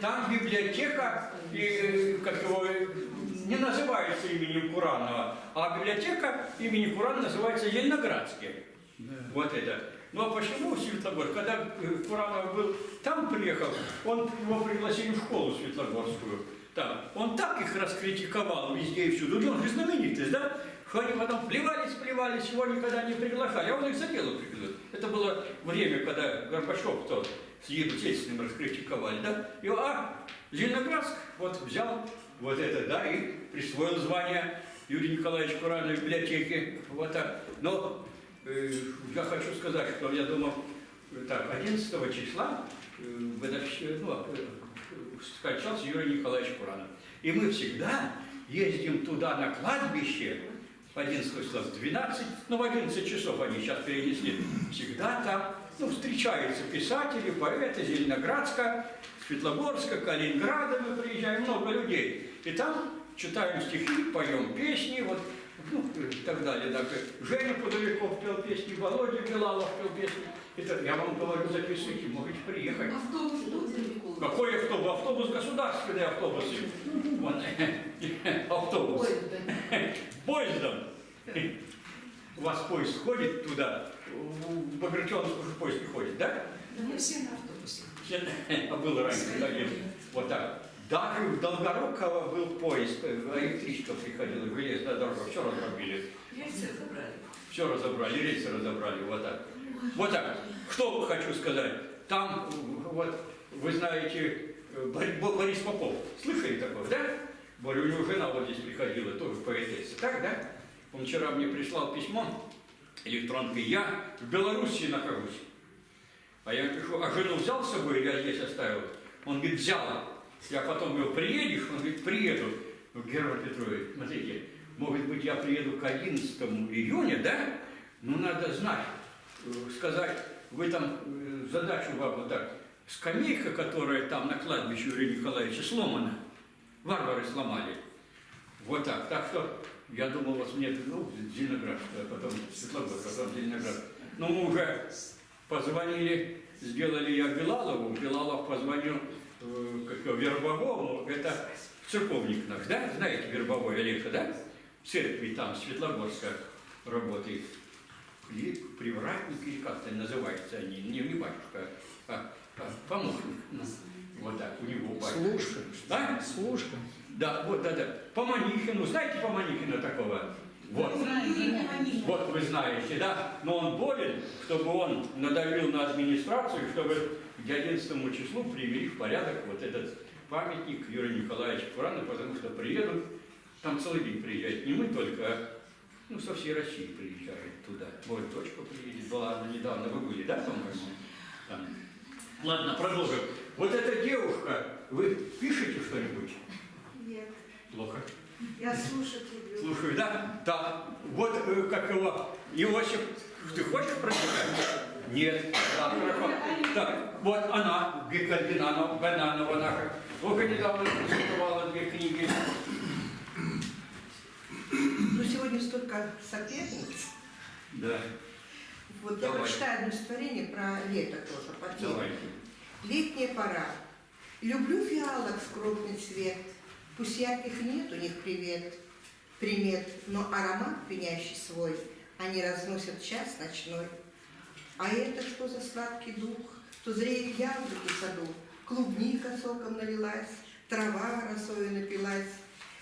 Там библиотека, и, как его, не называется именем Куранова, а библиотека имени Курана называется Зеленоградская. Вот это. Ну а почему Светлогорск? Когда Куранов был там приехал, его пригласили в школу Светлогорскую. Там. Он так их раскритиковал везде и всюду. Он же знаменитость, да? Что они потом плевались, его никогда не приглашали. А он их за дело пригласил. Это было время, когда Горбачев тот с Ельциным раскритиковали, да? И Зеленоградск вот взял вот это, да, и присвоил звание Юрию Николаевичу Куранову в библиотеке. Вот так. Но я хочу сказать, что я думал, так, 11 числа скончался Юрий Николаевич Куранов. И мы всегда ездим туда на кладбище, 11 числа, в 12, в 11 часов они сейчас перенесли. Всегда там, встречаются писатели, поэты Зеленоградска, Светлогорска, Калининграда мы приезжаем, много людей. И там читаем стихи, поем песни, вот, и так далее. Так, Женя Подоляков пел песни, Володя Белалов пел песни. Это, я вам говорю, записывайте, можете приехать. Автобус далеко? Какой автобус? Автобус государственный автобус. Вот. Автобус. Поездом. У вас поезд ходит туда? В Багратионск уже поезд не ходит, да? Да мы все на автобусе. А было раньше, да, вот так. Даже в Долгоруково был поезд, электричка приходила, железная дорога, все разобрали. Рельсы разобрали. Все разобрали, рельсы разобрали, вот так. Вот так. Что хочу сказать? Там, вот, вы знаете, Борис Попов. Слышали такого, да? Говорю, у него жена вот здесь приходила, тоже поэтесса. Так, да? Он вчера мне прислал письмо электронкой. Я в Белоруссии нахожусь. А я пишу, а жену взял с собой или я здесь оставил? Он говорит, взял. Я потом говорю, приедешь? Он говорит, приеду. Герман Петрович, смотрите, может быть, я приеду к 11 июня, да? Ну, надо знать, сказать, вы там задачу вам вот так. Скамейка, которая там на кладбище Юрия Николаевича сломана, варвары сломали. Вот так. Так что я думал, вот мне, Зеленоград, а потом Светлогорск, а потом Зеленоград. Но мы уже позвонили, сделали я Белалову, Белалов позвонил Вербовому, это церковник наш, да? Знаете, Вербовой Олега, да? В церкви там, Светлогорска работает. И привратник, или как-то называются они, не батюшка, а помощник. Вот так, у него батюшка. Служка. Да? Служка. Да, вот, да. По Манихину, знаете по Манихину такого? Вот. Вот вы знаете, да? Но он болен, чтобы он надавил на администрацию, чтобы к 11 числу привели в порядок вот этот памятник Юрию Николаевичу Куранову, потому что приедут, там целый день приезжают, не мы только, а со всей России приезжают туда. Может, дочка приедет, была она недавно, вы были, да, по-моему? Ладно, продолжим. Вот эта девушка, вы пишете что-нибудь? Нет. Плохо. Я слушать люблю. Слушаю, да? Так, вот как его, Иосиф, ты хочешь прочитать? Нет. Так, хорошо. Так, вот она, Вика Бананова наша, только недавно презентовала 2 книги. Ну, сегодня столько соперниц. Да. Вот Давай. я прочитаю одно стихотворение про лето тоже, по теме. Давайте. Летняя пора. Люблю фиалок скромный цвет. Пусть ярких нет у них примет, но аромат пенящий свой они разносят час ночной. А это что за сладкий дух? То зреет яблоки в саду, клубника соком налилась, трава росою напилась.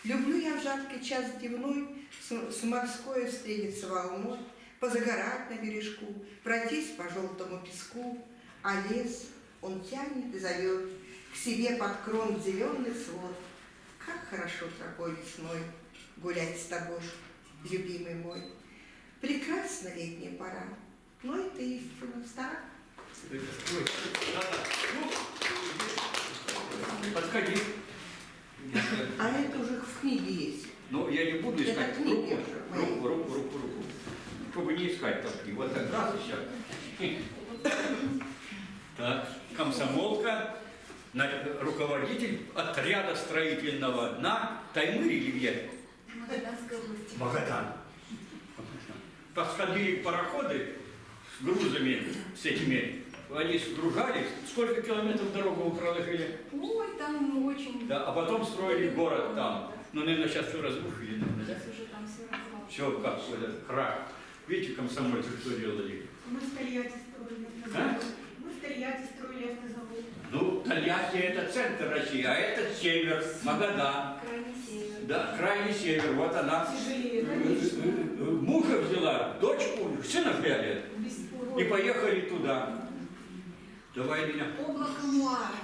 Люблю я в жаркий час дневной с морской встретиться волной, позагорать на бережку, пройтись по желтому песку, а лес он тянет и зовет к себе под крон зеленый свод. Как хорошо тропой весной гулять с тобой, любимый мой. Прекрасна летняя пора, но это истина стара. Подходи. А это уже в книге есть. Ну, я не буду искать Это книги уже мои. руку. Чтобы не искать там. Вот так раз и все. Так, комсомолка. Руководитель отряда строительного на Таймыре или где? Магаданской области. Магадан. Подходили пароходы с грузами, с этими, они сгружались. Сколько километров дорогу вы проложили? Ой, там там очень... Да, а потом строили город там. Ну, наверное, сейчас все разрушили, наверное, да? Сейчас уже там все развалено. Все как этот крах. Видите, комсомольцы что делали? Мы в Тольятти строили А? автозавод. Мы в Тольятти строили автозавод. Ну, Тольятти это центр России, а это север, Магадан. Крайний север. Да, крайний север. Вот она Тяжелее, конечно. мужа взяла, дочку, сына взяли. Бесспорно. И поехали туда. Давай меня. Облако муара.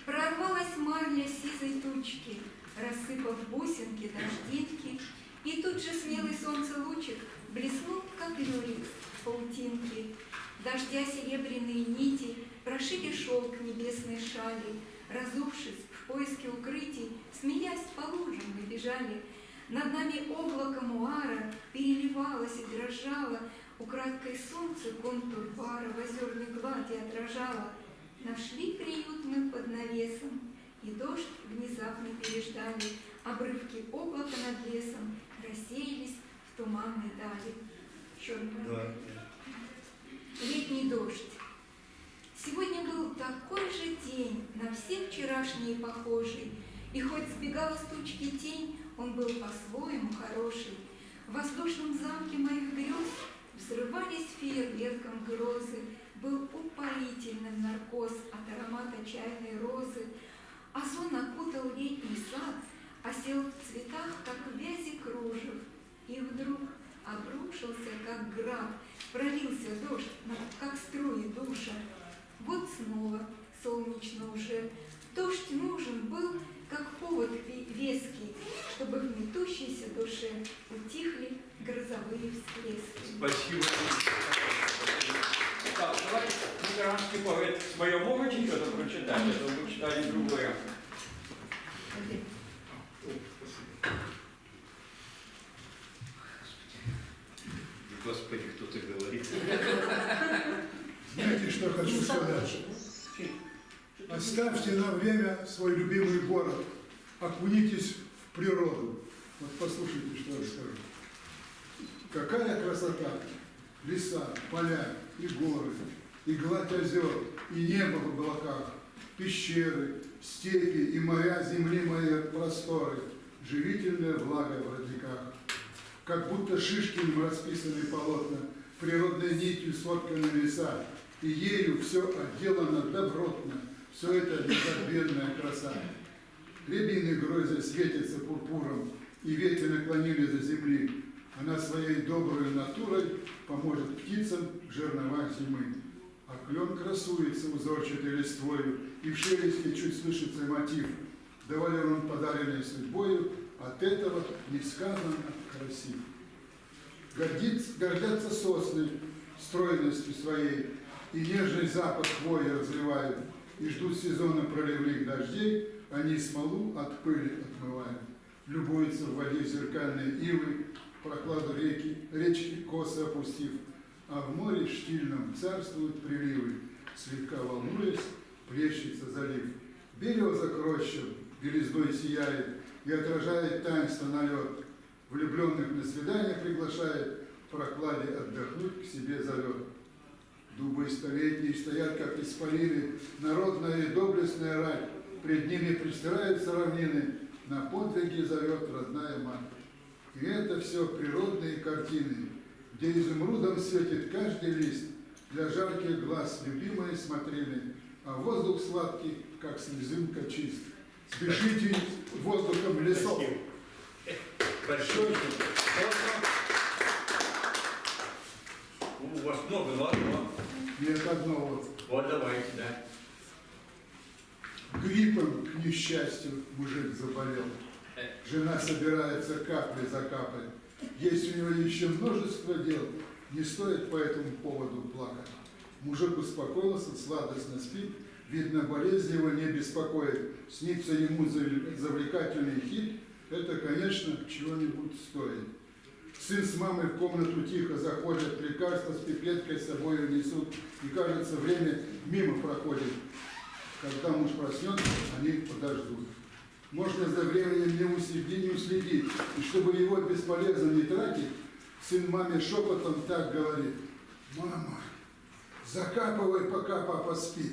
Прорвалась марля сизой тучки, рассыпав бусинки, дождинки, и тут же смелый солнце лучик блеснул, как люрикс в паутинке. Дождя серебряные нити прошили шелк небесной шали, разувшись в поиске укрытий, смеясь по лужам мы бежали. Над нами облако муара переливалось и дрожало, украдкой солнце контур пара в озерной глади отражало. Нашли приют мы под навесом, и дождь внезапно переждали. Обрывки облака над лесом рассеялись в туманной дали. Черный. Летний дождь. Сегодня был такой же день, на все вчерашние похожий, и хоть сбегал с тучки тень, он был по-своему хороший. В воздушном замке моих грез взрывались фейерверком грозы, был упоительным наркоз от аромата чайной розы. Озон окутал летний сад, осел в цветах, как в вязи кружев, и вдруг обрушился, как град, пролился дождь, как струи душа. Вот снова солнечно уже. Дождь нужен был, как повод веский, чтобы в метущейся душе утихли грозовые всплески. Спасибо. Так, давайте лютеранский поэт свое можете что-то прочитать, а то вы читали другое. Господи, кто-то говорит. Знаете, что хочу сказать? Оставьте на время свой любимый город, окунитесь в природу. Вот послушайте, что я скажу. Какая красота! Леса, поля и горы, и гладь озер, и небо в облаках, пещеры, степи и моря земли моей просторы, живительная влага в родниках. Как будто Шишкиным расписаны полотна, природной нитью сотканы леса, и ею все отделано добротно, все это незабвенная краса. Рябины грозя светятся пурпуром, и ветви наклонили за земли. Она своей доброй натурой поможет птицам в жерновах зимы. А клен красуется узорчатой листвою, и в шелесте чуть слышится мотив. Доволен он подаренной судьбою, от этого несказанно красив. Гордятся сосны стройностью своей, и нежный запах хвои разливают, и ждут сезона проливных дождей, они смолу от пыли отмывают. Любуются в воде зеркальные ивы, прокладу речки косо опустив, а в море штильном царствуют приливы, слегка волнуясь, плещется залив. Береза к рощам белизной сияет и отражает таинство налет, влюбленных на свидание приглашает, в прокладе отдохнуть к себе зовет. Дубы столетние стоят, как исполины, народная и доблестная рать, пред ними пристираются равнины, на подвиги зовет родная мать. И это все природные картины, где изумрудом светит каждый лист, для жарких глаз любимые смотрины, а воздух сладкий, как слезинка чист. Спешите воздухом лесов. Большое. У вас много, ладно? Нет, одно вот. Вот давайте, да. Гриппом, к несчастью, мужик заболел. Жена собирается каплей за каплей. Есть у него еще множество дел, не стоит по этому поводу плакать. Мужик успокоился, сладостно спит, видно, болезнь его не беспокоит. Снится ему завлекательный хит, это, конечно, чего-нибудь стоит. Сын с мамой в комнату тихо заходят, лекарства с пипеткой с собой несут, и, кажется, время мимо проходит. Когда муж проснется, они подождут. Можно за временем не уследить, и чтобы его бесполезно не тратить, сын маме шепотом так говорит: «Мама, закапывай, пока папа спит».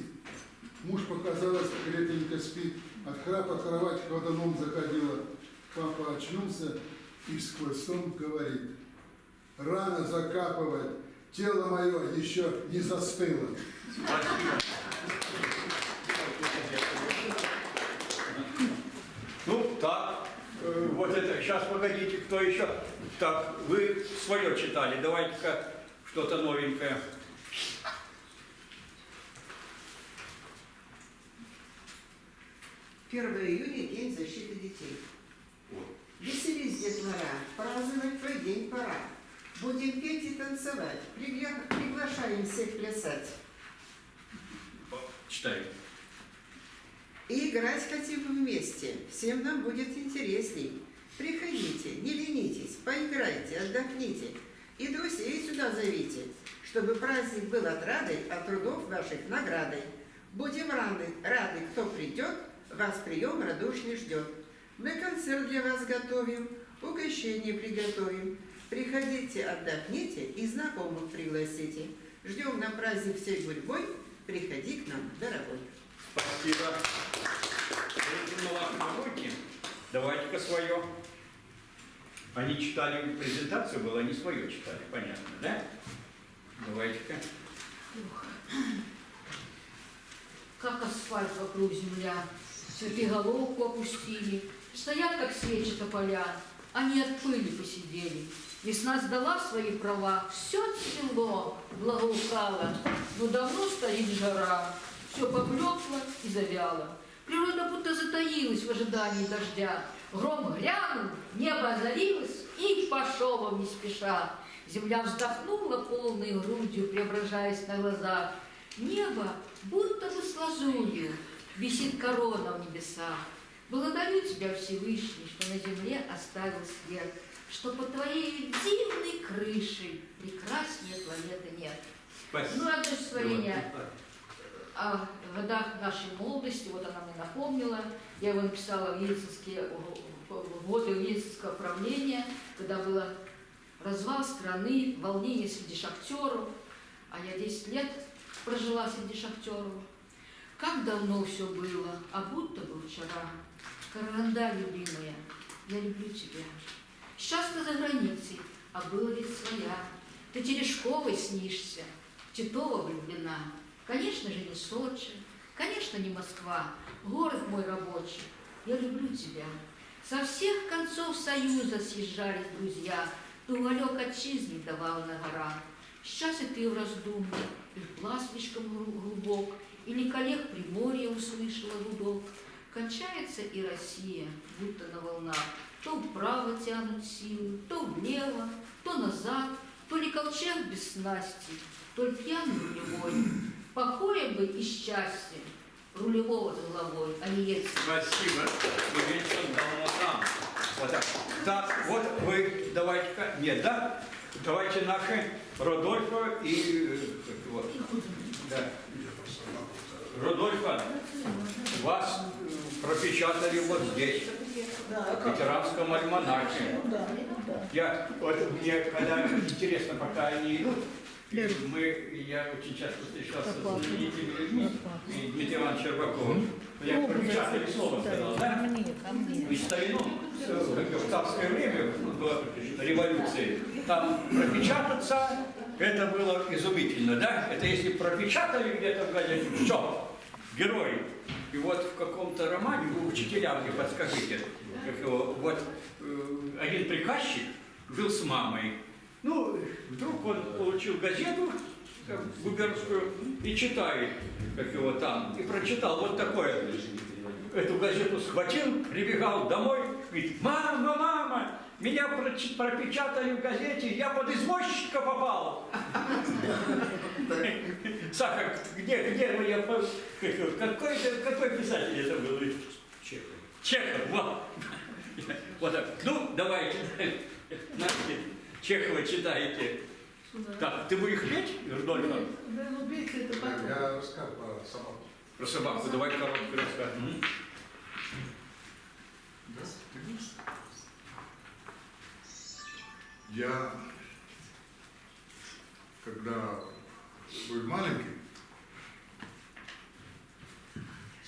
Муж показалось, крепенько спит. От храпа кровать ходуном заходила. Папа очнулся и сквозь сон говорит: рано закапывать, тело мое еще не застыло. Спасибо. Ну, так, вот это, сейчас, погодите, кто еще? Так, вы свое читали, давайте-ка что-то новенькое. 1 июня – День защиты детей. Веселись, детвора, праздновать твой день пора. Будем петь и танцевать, приглашаем всех плясать. Читаю. И играть хотим вместе, всем нам будет интересней. Приходите, не ленитесь, поиграйте, отдохните. И друзей сюда зовите, чтобы праздник был отрадой, от трудов ваших наградой. Будем рады, кто придет, вас прием радушный ждет. Мы концерт для вас готовим, угощение приготовим. Приходите, отдохните и знакомых пригласите. Ждем на праздник всей гурьбой, приходи к нам, дорогой. Спасибо. На вашем работе давайте-ка свое. Они читали презентацию, было, они свое читали, понятно, да? Давайте-ка. Как асфальт вокруг земля, светоголовку опустили, стоят, как свечи тополя, они от пыли посидели. Весна сдала свои права, все село благоухало, но давно стоит жара, все поблекло и завяло. Природа будто затаилась в ожидании дождя. Гром грянул, небо озарилось и пошел он не спеша. Земля вздохнула полной грудью, преображаясь на глазах. Небо будто бы с лазурью висит корона в небесах. Благодарю тебя, Всевышний, что на земле оставил след, что под твоей дивной крышей прекраснее планеты нет. Спасибо. Ну, одно стихотворение о годах нашей молодости, вот она мне напомнила. Я его написала в годы ельцинского правления, когда был развал страны, волнение среди шахтеров, а я 10 лет прожила среди шахтеров. Как давно все было, а будто бы вчера. Караганда, любимая, я люблю тебя. Сейчас ты за границей, а была ведь своя. Ты Терешковой снишься, Титова влюблена. Конечно же, не Сочи, конечно, не Москва, город мой рабочий. Я люблю тебя. Со всех концов Союза съезжались друзья, ты уголек отчизни давала на горах. Сейчас и ты в раздумье, и глаз слишком глубок, или коллег Приморья услышала гудок. Кончается и Россия, будто на волнах. То вправо тянут силы, то влево, то назад, то ли ковчег без снасти, то ли пьяный рулевой. Покоя бы и счастья рулевого с головой, а не Ельцин. Спасибо. И Ельцин дал нам. Вот так. Так, вот вы давайте-ка. Нет, да? Давайте наши Родольфа и вот. Да. Родольфа, вас пропечатали вот здесь, в ветеранском альманахе. Мне когда интересно, пока они идут, я очень часто встречался с знаменитыми людьми, и Дмитрий Иванович Щербаков. Я пропечатали слово сказал, да? И старину, в царское время, в революции, там пропечататься, это было изумительно, да? Это если пропечатали где-то в газете, все, герой. И вот в каком-то романе, вы учителя мне подскажите, как его, вот один приказчик жил с мамой. Ну, вдруг он получил газету губернскую и читает, как его там, и прочитал вот такое. Эту газету схватил, прибегал домой, говорит: мама, мама, меня пропечатали в газете, я под извозчика попал. Саха, где вы, какой писатель это был? Чехов. Чехов, вот. Вот так. Ну, давайте. Чехова читаете. Так, ты будешь петь, Рудольфа? Да, ну петь это потом. Я расскажу про собаку. Про собаку, давай короткий рассказ. Я, когда был маленький,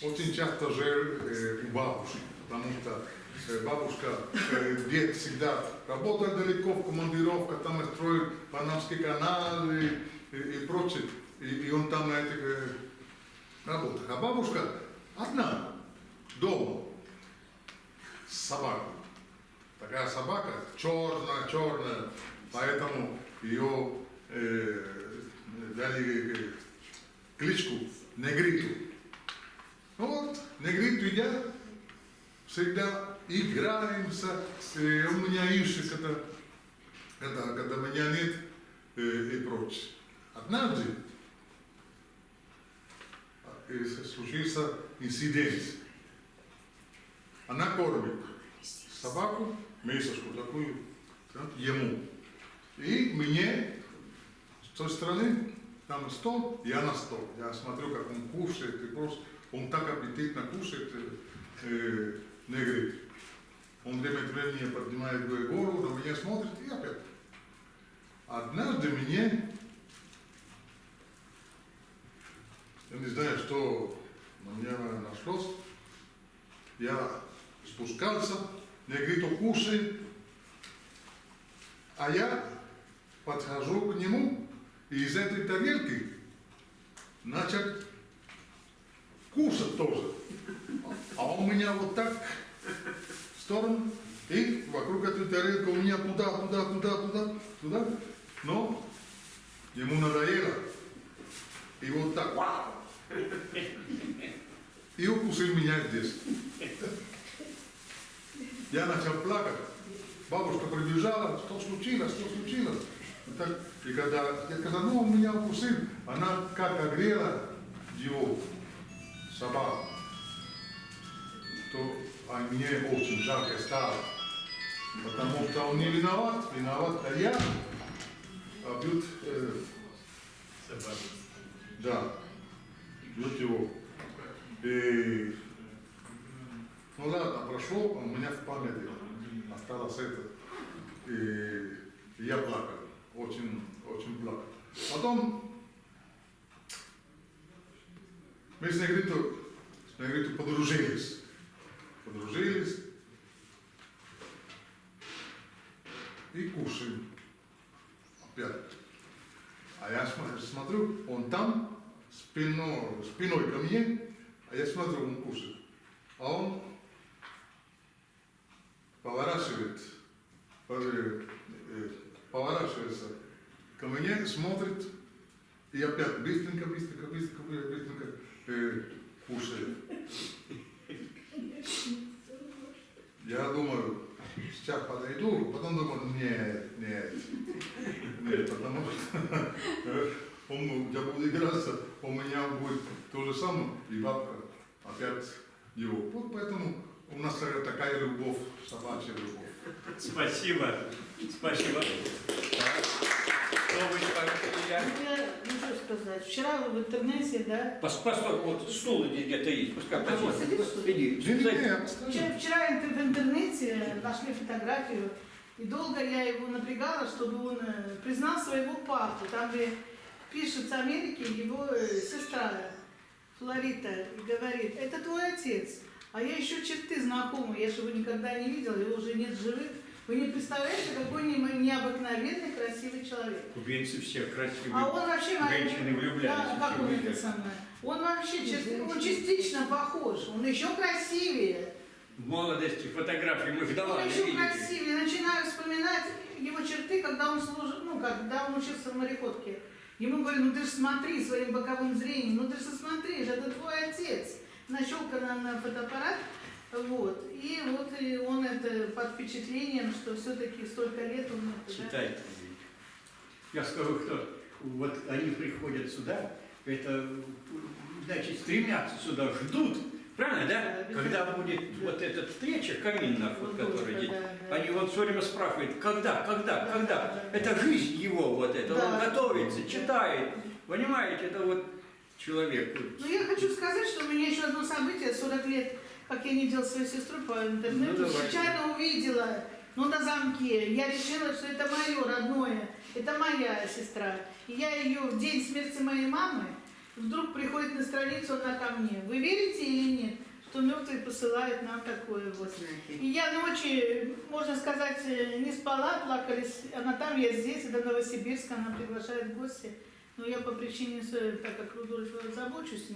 очень часто жил у бабушки, потому что бабушка, дед всегда работал далеко в командировках, там строил Панамский канал и прочее, и он там на этих работах. А бабушка одна, дома, с собакой. Такая собака черная, поэтому ее дали кличку Негриту. Ну вот, Негриту и я всегда играемся, у меня ищет, когда меня нет и прочее. Однажды случился инцидент. Она кормит собаку, месочку такую, ему. И мне с той стороны, там стол, я на стол. Я смотрю, как он кушает, и просто он так аппетитно кушает, Негрит. Он время от времени поднимает голову, на меня смотрит и опять. Однажды мне, я не знаю, что на меня нашлось, я спускался, Негриту кушает, а я подхожу к нему и из этой тарелки начал кушать тоже. А у меня вот так в сторону, и вокруг этой тарелки у меня туда. Но ему надоело. И вот так. И укусил меня здесь. Я начал плакать. Бабушка прибежала, что случилось? И когда я сказал, ну, он меня укусил, она как огрела его, собаку, то мне очень жарко стало. Потому что он не виноват, а я бьют собаку. Да, бьют его. И, ну ладно, прошло, у меня в памяти осталось это. И я плакал, очень плакал. Потом мы с Негриту подружились. И кушаем. Опять. А я смотрю, он там, спиной ко мне, а я смотрю, он кушает. А он поворачивается ко мне, смотрит, и опять быстренько кушает. Я думаю, сейчас подойду, потом думаю, нет, потому что я буду играться, у меня будет то же самое, и бабка опять его. Вот поэтому у нас такая любовь, собачья любовь. Спасибо. Что вы скажете, Я не хочу сказать. Вчера в интернете, да? Постой, вот стул где-то есть, пускай посидит. Иди. Вчера в интернете нашли фотографию, и долго я его напрягала, чтобы он признал своего папу. Там, где пишет с Америки его сестра Флорида, и говорит, это твой отец. А я еще черты знакомые, я же его никогда не видела, его уже нет живых. Вы не представляете, какой необыкновенный, красивый человек. Кубинцы все красивые. А он вообще... Женщины влюблялись. Да, как он это самое? Он вообще он частично похож, он еще красивее. В молодости фотографии мы их давали. Он еще красивее. Начинаю вспоминать его черты, когда он служил, когда он учился в мореходке. Ему говорю, ну ты же смотри своим боковым зрением, ну ты же смотришь, это твой отец. Нащелкано на фотоаппарат. Вот. И он это под впечатлением, что все-таки столько лет он это, читает. Да? Я скажу, кто вот они приходят сюда, это значит стремятся сюда, ждут, правильно, да? Когда будет вот эта встреча, камин наш, вот, который здесь, они вот все время спрашивают, когда? Это жизнь его вот это, он готовится, читает, понимаете, это вот человек. Ну я хочу сказать, что у меня еще одно событие, 40 лет, как я не видела свою сестру по интернету, случайно увидела, на замке. Я решила, что это мое родное, это моя сестра. И я ее в день смерти моей мамы, Вдруг приходит на страницу, она ко мне. Вы верите или нет, что мертвые посылают нам такое вот? И я ночи, можно сказать, не спала, плакались. Она там, я здесь, это Новосибирск, она приглашает в гости. Но я по причине, так как Рудольф забочусь,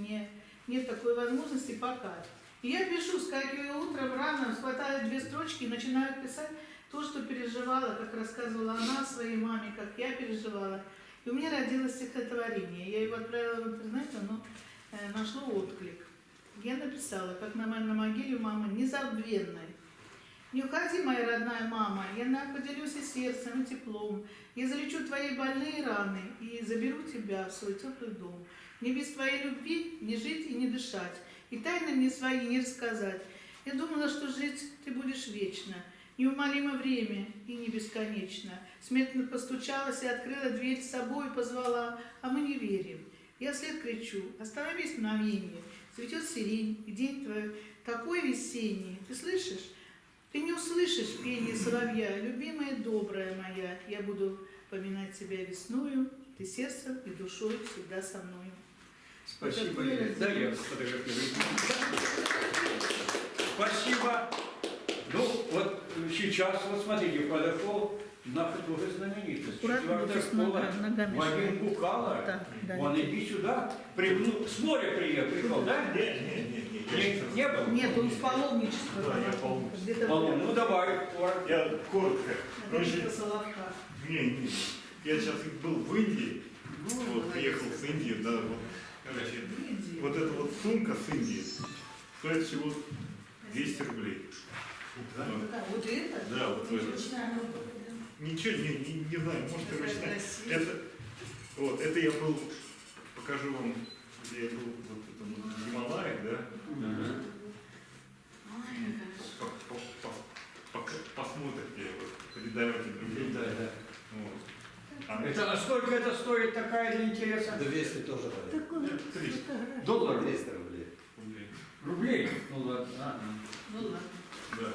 нет такой возможности пока. И я пишу, скакиваю утром рано, хватаю 2 строчки и начинаю писать то, что переживала, как рассказывала она своей маме, как я переживала. И у меня родилось стихотворение. Я его отправила в интернет, оно нашло отклик. Я написала, как на могиле мамы незабвенной. Не уходи, моя родная мама, я поделюсь и сердцем, и теплом. Я залечу твои больные раны и заберу тебя в свой теплый дом. Мне без твоей любви не жить и не дышать, и тайны мне свои не рассказать. Я думала, что жить ты будешь вечно, неумолимо время и не бесконечно. Смерть постучалась и открыла дверь с собой, позвала, а мы не верим. Я вслед кричу, остановись мгновенье, цветет сирень, и день твой такой весенний. Ты слышишь? Ты не услышишь пение соловья, любимая, добрая моя. Я буду поминать тебя весною, ты сердцем и душой всегда со мною. Спасибо, Лилия. Да, я сфотографирую. Спасибо. Ну, вот сейчас, вот смотрите, подошел наша тоже знаменитость. 4-я школа Вадим Букало. Да. Он иди сюда. С моря приехал, да? Не был? Нет, он с паломничества. Да, я паломничество. Где-то Ну давай, коротко. Я коротко. Короче, Соловка. не. Я сейчас был в Индии. Вот, приехал с Индии, да. Вот, короче, вот эта вот сумка с Индии стоит всего 200 рублей. Да, Вот это? да, вот это. Ничего, не знаю, может, и ручная. Это я был, покажу вам, где я был, вот это вот в Гималаях, да? Посмотрите, вот, передавайте другим. Да. Вот. Это, сколько это стоит, такая для интереса? 200 тоже. 300 Долларов? 200 рублей. рублей. Рублей? Ну ладно. Ну ладно. Да.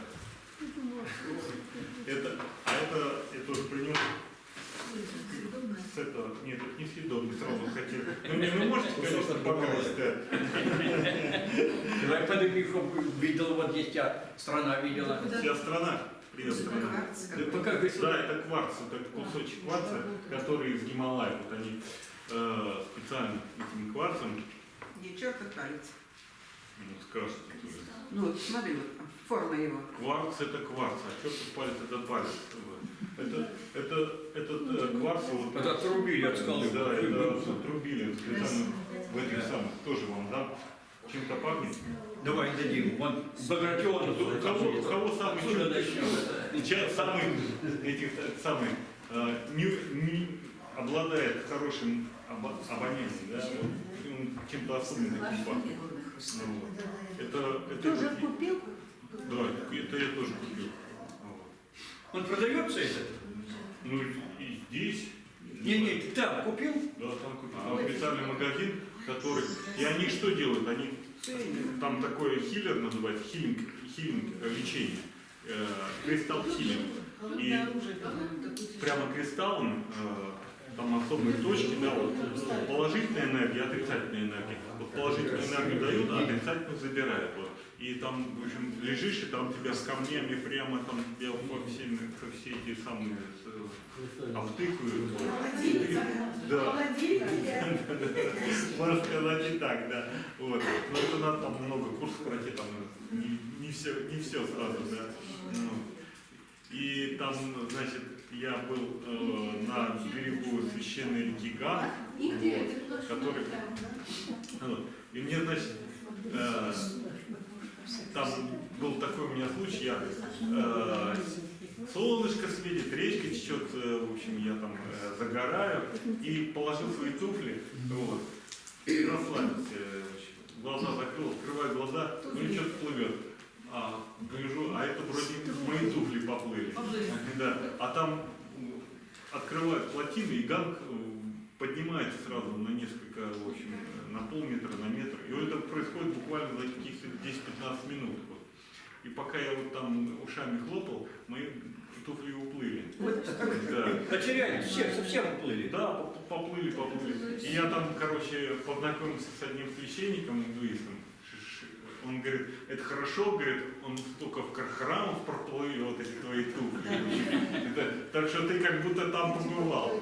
Это уже принес с этого. Нет, это не съедобный, сразу хотел. Ну, можете, конечно, показать, да. Давай подойди, чтобы видел, вот здесь тебя страна видела. Вся страна. Привет, страна. Да покажи Да, сюда. это кварц, это кусочек кварца, который из Гималая. Вот они специально этим кварцем, Ничего пытались. скажут, тоже. Ну вот смотри, вот форма его. Кварц это кварц, а чертов палец это палец. Этот кварц вот. Это отрубили от скалы. Да, это отрубили специально в этих самых. Тоже вам дам. Чем-то пахнет. Давай дадим. Вон Багратион. У кого самый Отсюда начнем. самый этих самый не обладает хорошим обонянием, да, вот, он чем-то особенным пахнет. Ну, вот. Это Тоже вот, купил? да, это я тоже купил. Вот. Он продается этот? Ну и здесь. Не, там купил? Да, там купил. Там специальный магазин, который. И они что делают? Они там такой хиллер называется, хилинг лечение. Кристалл хилинг. И прямо кристаллом там особые точки, да, вот положительная энергия, отрицательная энергия. Вот положительную энергию дают, а отрицательную забирают. Вот. И там, в общем, лежишь, и там тебя с камнями прямо там тебя все эти самые обтыкают. Вот. Да. Можно сказать и так, да. Вот. Но это надо там много курсов пройти, там не все сразу, да. Ну. И там, значит, я был на берегу священной реки Ганг, вот, который, вот, и мне, значит, там был такой у меня случай, я солнышко светит, речка течет, в общем, я там загораю и положил свои туфли, вот, и расслабился, глаза закрыл, открываю глаза, ну что-то плывет. Гляжу, а это вроде мои туфли поплыли. Да. А там открывают плотины, и Ганг поднимается сразу на несколько, в общем, на полметра, на метр. И это происходит буквально за каких-то 10-15 минут. Вот. И пока я вот там ушами хлопал, мои туфли уплыли. Вот так. Да. Потеряли, совсем уплыли. Да, поплыли. И я там, короче, познакомился с одним священником индуистом. Он говорит, это хорошо, говорит, он столько в храмов проплыл, вот эти твои туфли. Так что ты как будто там побывал.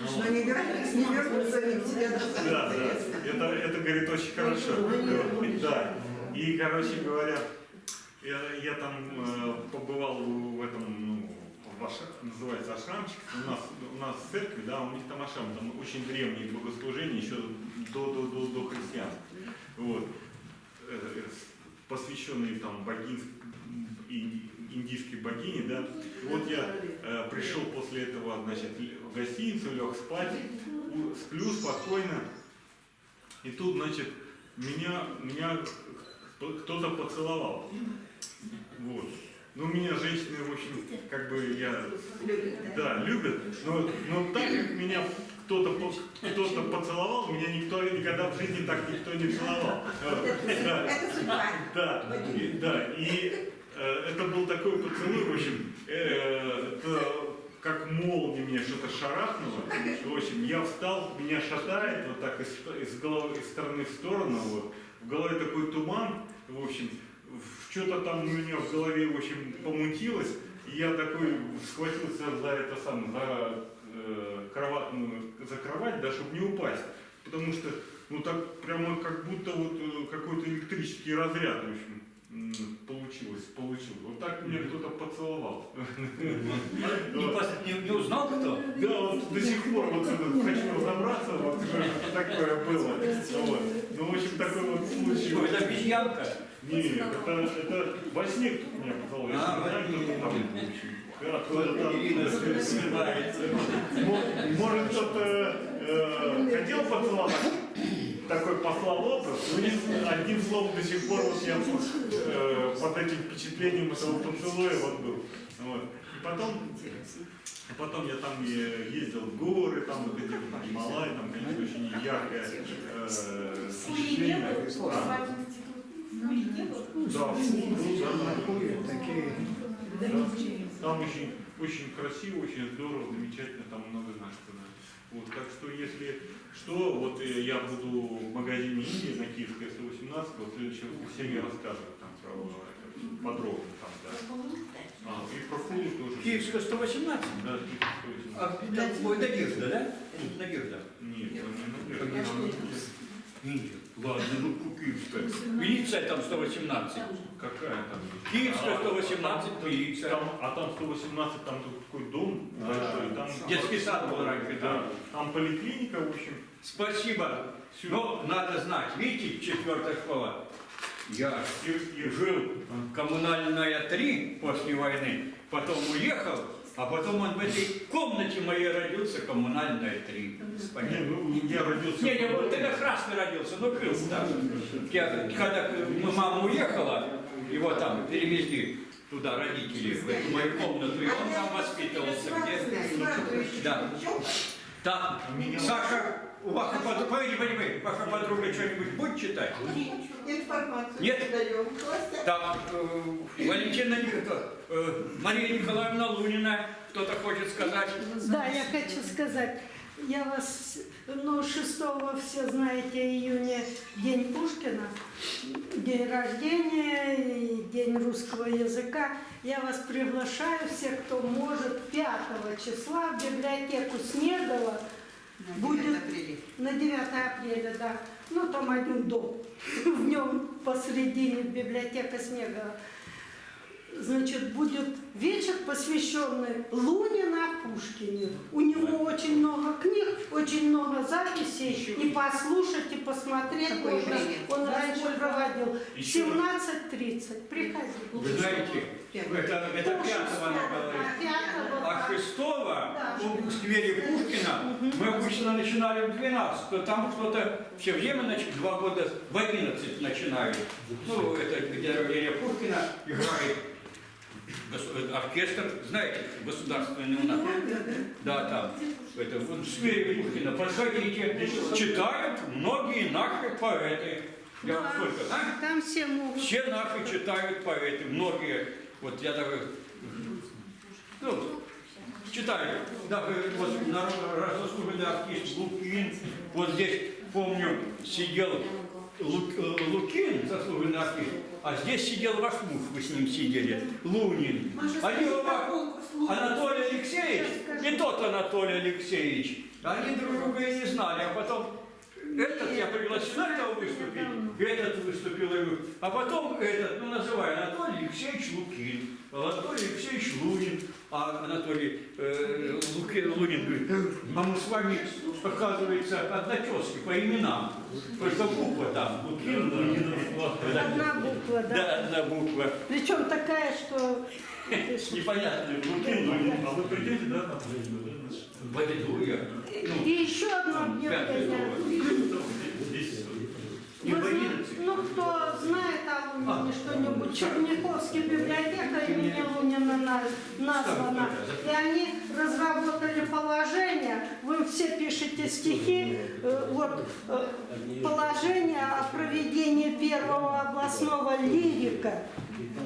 Но не вернуться, они тебя Да, это говорит, очень хорошо. Да. И, короче говоря, я там побывал в этом, называется ашрамчик. У нас в церкви, да, у них там ашрам, там очень древние богослужения, еще до христиан. Вот. Посвященные там индийской богине, да. Вот я пришел после этого, значит, в гостиницу, лег спать, сплю спокойно, и тут, значит, меня кто-то поцеловал. Вот. Ну, меня женщины, в общем, как бы любят, но так как меня кто-то поцеловал, меня никогда в жизни так никто не целовал. Это судьба. Да, и это был такой поцелуй, в общем, это как молния меня что-то шарахнуло. В общем, я встал, меня шатает вот так из головы, из стороны в сторону, вот. В голове такой туман, в общем, что-то там у меня в голове, в общем, помутилось, и я такой схватился за кровать, да, чтобы не упасть, потому что, так прямо как будто вот какой-то электрический разряд, в общем, получилось. Вот так меня кто-то поцеловал. Не узнал кто? Да, вот до сих пор вот хочу разобраться, вот что такое было. Вот. Ну, в общем, такой вот случай. Что, это обезьянка? Нет, это во сне кто меня поцеловал. Ирина смывается. Может, кто-то хотел поцеловать? Такой послал образ. Одним словом, до сих пор вот я под этим впечатлением этого поцелуя вот был. Вот. И потом я там ездил в горы, там вот эти Гималаи, там, конечно, очень яркое впечатление. Там очень красиво, очень здорово, замечательно, там много наших. Вот, так что, если что, вот я буду в магазине Индии на Киевской 118, в следующем всеми рассказывать там про подробно там, да. И про Хулу тоже. Киевская 118? Да, Киевская 118. Ой, Надежда, да? Надежда. Нет, это не Надежда. Индия. Ладно, Киевская. Милиция там 118. Какая там? Киевская 118, милиция. Там 118, там такой дом большой. Там детский сад был раньше, да. Там поликлиника, в общем. Спасибо. Но надо знать, видите, 4-я школа. Я жил в коммунальная 3 после войны, потом уехал, а потом он в этой комнате моей родился, коммунальная 3. Я родился. Не, вот тогда красный родился, но жил там. Когда мама уехала, его там перевезли туда родители, в эту мою комнату, и он там воспитывался. Да. Так, Саша, ваша подруга что-нибудь будет читать? Информацию Нет? даем. Так, Валентина, Мария Николаевна Лунина, кто-то хочет сказать? Да, я хочу сказать, я вас, 6 все знаете, июня День Пушкина, день рождения и День русского языка. Я вас приглашаю, всех, кто может, 5 числа в библиотеку Снегова. Будет на 9 апреля, да. Ну, там один дом. В нем посредине библиотека Снегова. Значит, будет вечер, посвященный Лунина Пушкине. У него очень много книг, очень много записей. И послушать, и посмотреть можно. Он раньше проводил. 17:30. Приходите. Вы знаете, это 5-го она говорит. А 6-го в сквере Пушкина мы обычно начинали в 12, то там кто-то все время, 2 года в 11 начинают. Ну, это где рождение Пушкина играет оркестр, знаете, государственный у нас. Да, там. Это в сквере Пушкина. Подходите, читают многие наши поэты. Я Да, сколько, да? там все могут. Все наши читают поэты, многие. Вот я даже, читаю. Да, вот заслуженный артист Лукин. Вот здесь, помню, сидел Лукин, заслуженный артист, а здесь сидел ваш муж, вы с ним сидели, Лунин. Они оба, Анатолий Алексеевич и тот Анатолий Алексеевич, они друг друга и не знали, а потом этот я пригласил этого выступить, этот выступил, а потом этот, называй Анатолий Алексеевич Лукин, Анатолий Алексеевич Лунин, а Анатолий Лунин говорит, а мы с вами, оказывается, однотески по именам, только буква там, Лукин, Лунин. Одна буква, да? Да, одна буква. Причем такая, что... Непонятно, Лукин, Лунин. А вы придете, да, на плейсбук? Пойду я. И еще одно объявление. Кто знает о Лунине что-нибудь, Черняховская библиотека имени Лунина названа, и они разработали положение, вы все пишете стихи, вот положение о проведении первого областного лирика,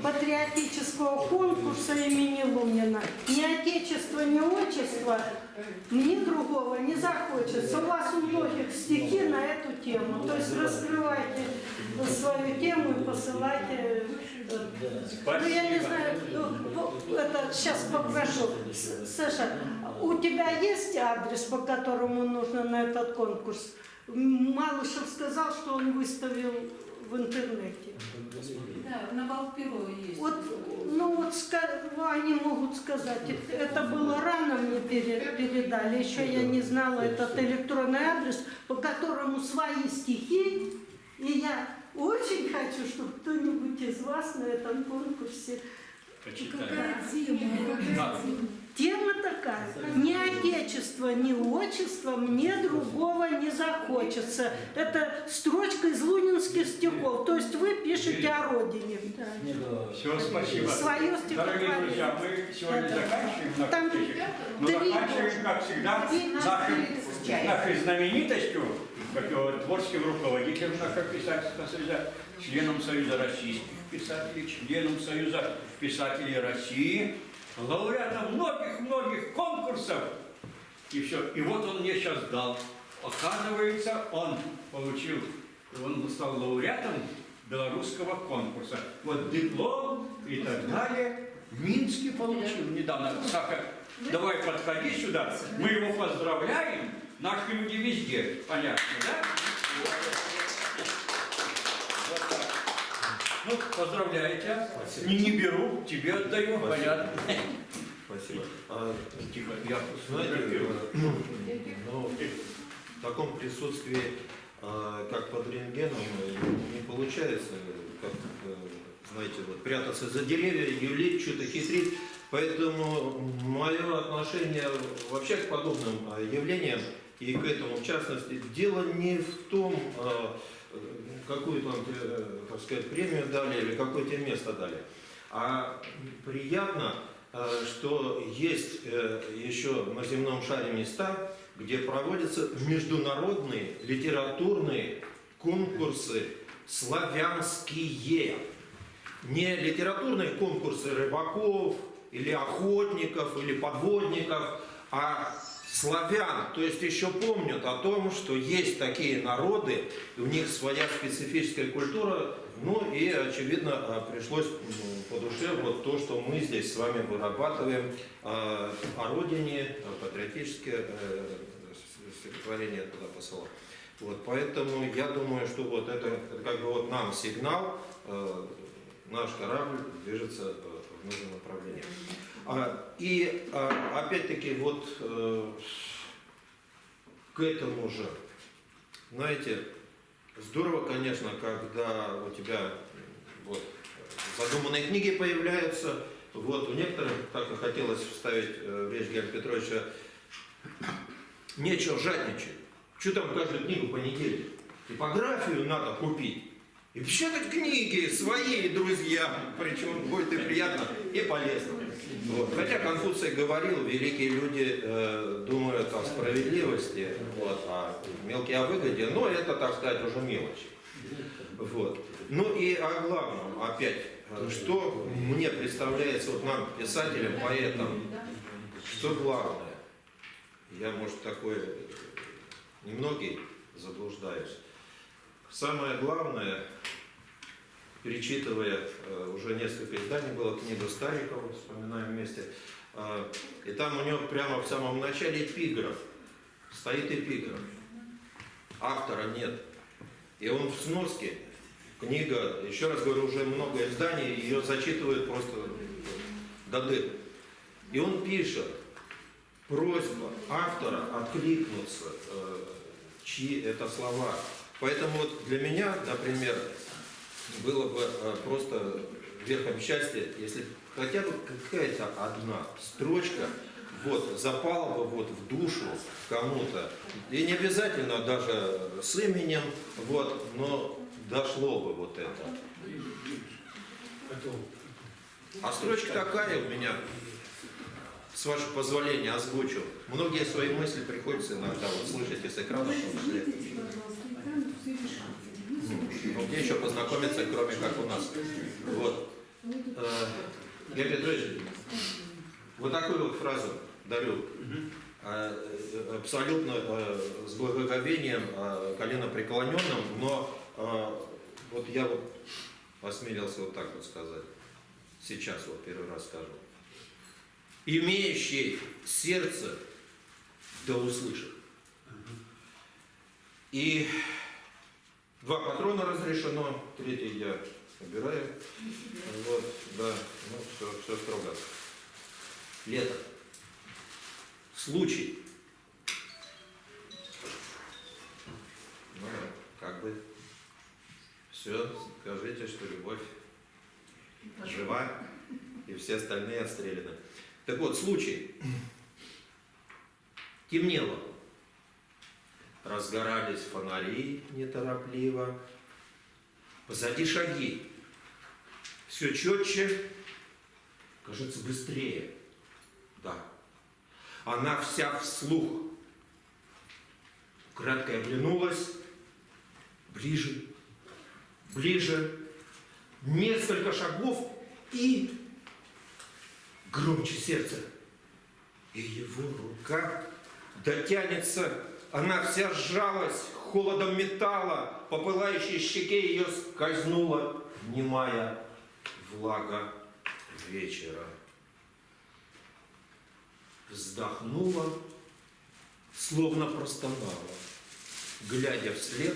патриотического конкурса имени Лунина. Ни отечества, ни отчества, мне другого не захочется. У вас у многих стихи на эту тему. То есть раскрывайте свою тему и посылайте. Ну, я не знаю, это сейчас попрошу. Саша, у тебя есть адрес, по которому нужно на этот конкурс? Малышев сказал, что он выставил в интернете. Да, на Балперо есть. Вот, они могут сказать, это было рано мне передали, еще я не знала этот электронный адрес, по которому свои стихи, и я очень хочу, чтобы кто-нибудь из вас на этом конкурсе... Какая тема? Тема такая, ни отечества, ни отчества мне другого не захочется. Это строчка из лунинских стихов, то есть вы пишете о родине. Да. Все, спасибо. Свое Дорогие друзья, мы сегодня заканчиваем нашу встречу. Мы заканчиваем, как всегда, нашей знаменитостью, как его творческим руководителем нашего писательского союза, членом Союза российских писателей, членом Союза писателей России, лауреатом многих-многих конкурсов. И все. И вот он мне сейчас дал. Оказывается, он стал лауреатом белорусского конкурса. Вот диплом и так далее. В Минске получил недавно. Саха, давай подходи сюда. Мы его поздравляем. Наши люди везде. Понятно, да? Ну, поздравляю тебя. Не беру, тебе отдаю, понятно. Спасибо. Тихо, я знаете, в таком присутствии, как под рентгеном, не получается, как, знаете, вот, прятаться за деревья, юлить, что-то хитрить. Поэтому мое отношение вообще к подобным явлениям и к этому, в частности, дело не в том, какую там, так сказать, премию дали или какое тебе место дали. А приятно, что есть еще на земном шаре места, где проводятся международные литературные конкурсы славянские. Не литературные конкурсы рыбаков, или охотников, или подводников, а славян, то есть еще помнят о том, что есть такие народы, у них своя специфическая культура, ну и, очевидно, пришлось по душе вот то, что мы здесь с вами вырабатываем о родине, патриотическое стихотворение туда посылал. Вот, поэтому я думаю, что вот это как бы вот нам сигнал, наш корабль движется в нужном направлении. И опять-таки вот к этому же, знаете, здорово, конечно, когда у тебя вот задуманные книги появляются, вот у некоторых так и хотелось вставить в речь Георгия Петровича, нечего жадничать, что там каждую книгу по неделе, типографию надо купить. И печатать книги свои, друзья, причем будет и приятно, и полезно. Вот. Хотя Конфуций говорил, великие люди думают о справедливости, вот, а мелкие о выгоде, но это, так сказать, уже мелочи. Вот. Ну и о главном, опять, что мне представляется вот нам, писателям, поэтам, что главное? Я, может, такое, немногие заблуждаюсь. Самое главное, перечитывая уже несколько изданий, была книга Старикова, вспоминаем вместе, и там у него прямо в самом начале эпиграф, стоит эпиграф, автора нет. И он в сноске, книга, еще раз говорю, уже много изданий, ее зачитывают просто до дыр. И он пишет, просьба автора откликнуться, чьи это слова. Поэтому вот для меня, например, было бы просто верхом счастья, если хотя бы какая-то одна строчка вот, запала бы вот в душу кому-то. И не обязательно даже с именем, вот, но дошло бы вот это. А строчка такая у меня, с вашего позволения, озвучу. Многие свои мысли приходится иногда вот слышать из экрана, в том числе. Ну, где еще познакомиться, кроме как у нас. Вот. Георгий Петрович, вот такую вот фразу дарю. Абсолютно с благоговением, коленопреклоненным, но вот я вот осмелился вот так вот сказать. Сейчас вот первый раз скажу. Имеющий сердце, да услышит. И 2 патрона разрешено, 3 я убираю. Вот, да, ну все строго. Лето. Случай. Ну, как бы все, скажите, что любовь жива, и все остальные отстреляны. Так вот, случай. Темнело. Разгорались фонари неторопливо. Позади шаги. Все четче, кажется, быстрее. Да. Она вся вслух. Кратко оглянулась. Ближе. Ближе. Несколько шагов и громче сердце. И его рука дотянется. Она вся сжалась, холодом металла, по пылающей щеке ее скользнула немая влага вечера. Вздохнула, словно простонала, глядя вслед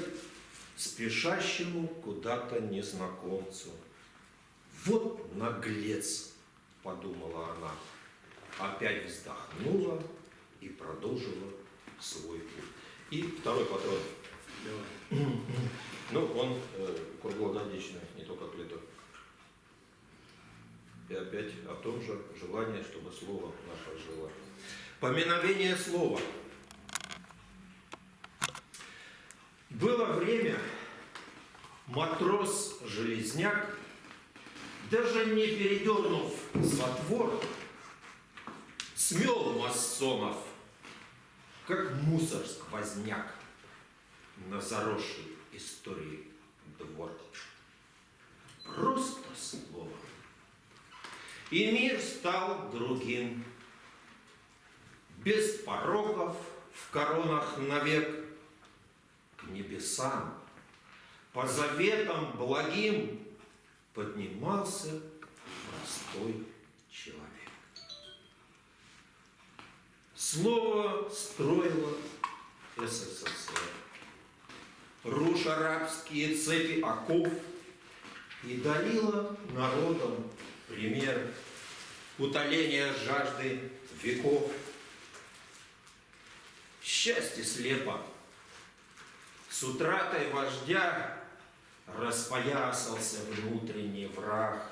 спешащему куда-то незнакомцу. Вот наглец, подумала она, опять вздохнула и продолжила свой путь. И 2 патрон. Ну, он круглогодичный, не только к лету. И опять о том же желании, чтобы слово наше жило. Поминовение слова. Было время, матрос-железняк, даже не передернув затвор, смел масонов, как мусор сквозняк, на заросший историей двор. Просто слово. И мир стал другим. Без пороков, в коронах навек, к небесам, по заветам благим поднимался простой человек. Слово строило СССР, руша рабские цепи оков, и дарила народам пример утоления жажды веков. Счастье слепо, с утратой вождя распоясался внутренний враг,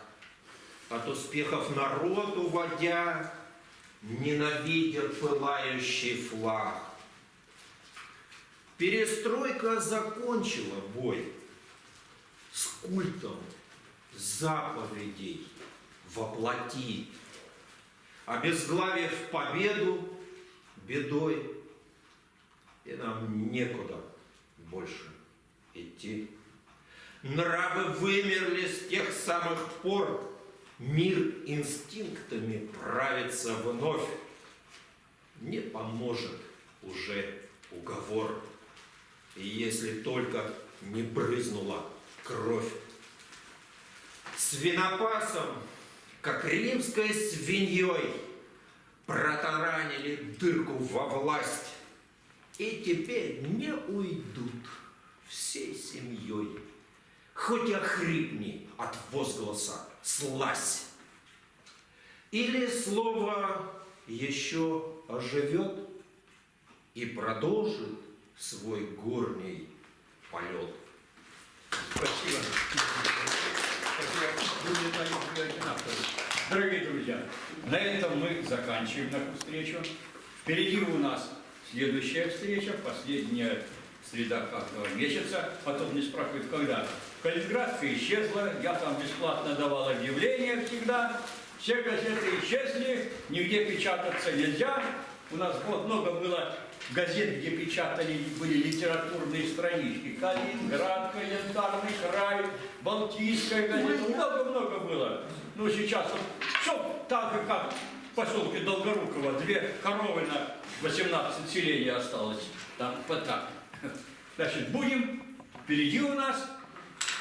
от успехов народ уводя, ненавидя пылающий флаг. Перестройка закончила бой с культом заповедей воплоти, обезглавив победу бедой, и нам некуда больше идти. Нравы вымерли с тех самых пор, мир инстинктами правится вновь. не поможет уже уговор. И если только не брызнула кровь. Свинопасом, как римской свиньей, протаранили дырку во власть. И теперь не уйдут всей семьей. Хоть охрипни от возгласа «слазь». Или слово еще оживет и продолжит свой горний полет. Спасибо. Спасибо. Дорогие друзья, на этом мы заканчиваем нашу встречу. Впереди у нас следующая встреча, последняя среда каждого месяца. Потом не спрашивают, когда. Калининградка исчезла, я там бесплатно давал объявления всегда. Все газеты исчезли, нигде печататься нельзя. У нас вот много было газет, где печатали, были литературные странички. Калининградка, Янтарный край, Балтийская газета. Много-много было. Ну, сейчас вот все так же, как в поселке Долгорукова. 2 коровы на 18 селений осталось. Там вот так. Значит, будем. Впереди у нас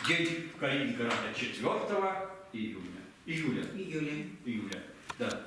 день Калининграда 4 июля. Июля. Да.